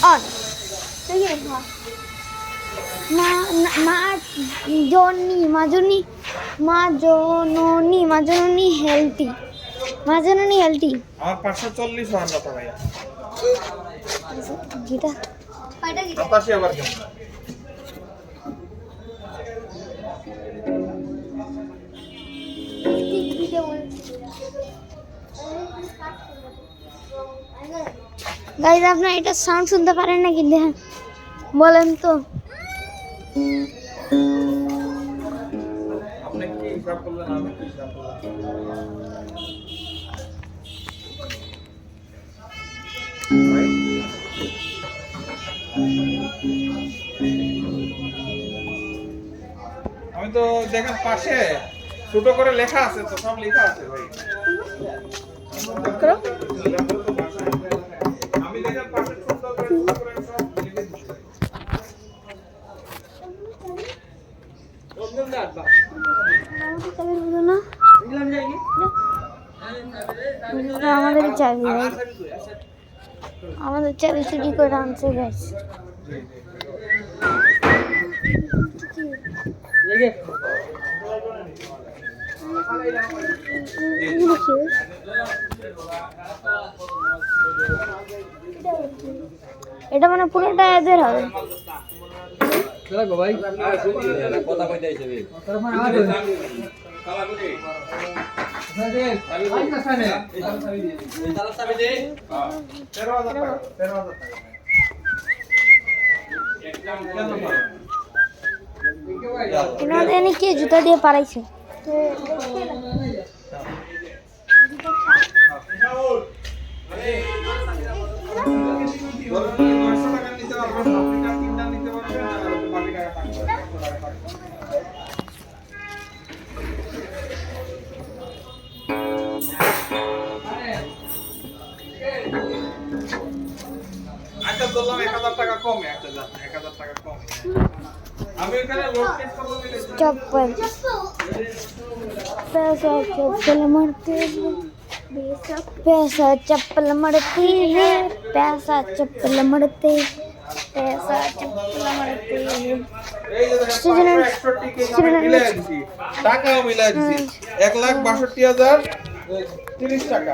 on. Sige, ha. মাজনী healthy আমার 540 হওয়ার কথা ভাইয়া যেটা 87 আবার কেমন গাইস আপনারা এটা সাউন্ড শুনতে পারেন নাকি দেখেন বলেন তো আপনি কি হিসাব করলেন আমি কি হিসাব করলাম ভাই আমি তো দেখেন পাশে ছোট করে লেখা আছে তো সব লেখা আছে ভাই আমি দেখেন পাশে ছোট করে সব লিখে দিচ্ছি আমাদের চাবি আমাদের চাবি চুরি করে আনছে গাইস এটা মানে পুরোটা এদের হবে ভাই কথা কইতে আইছে এনে কে জুতা দিয়ে পারাইছে আচ্ছা বললাম 1000 টাকা কমে একটা যান 1000 টাকা কমে আমি এখানে লোড টেস্ট করব বলেছি चप्पल पैसा चप्पल मरते पैसा चप्पल मरती है पैसा चप्पल मरते पैसा चप्पल मरते এই যে দেখেন 561 কেজি মিলাই দিছি টাকাও মিলাই দিছি 1,62,030 টাকা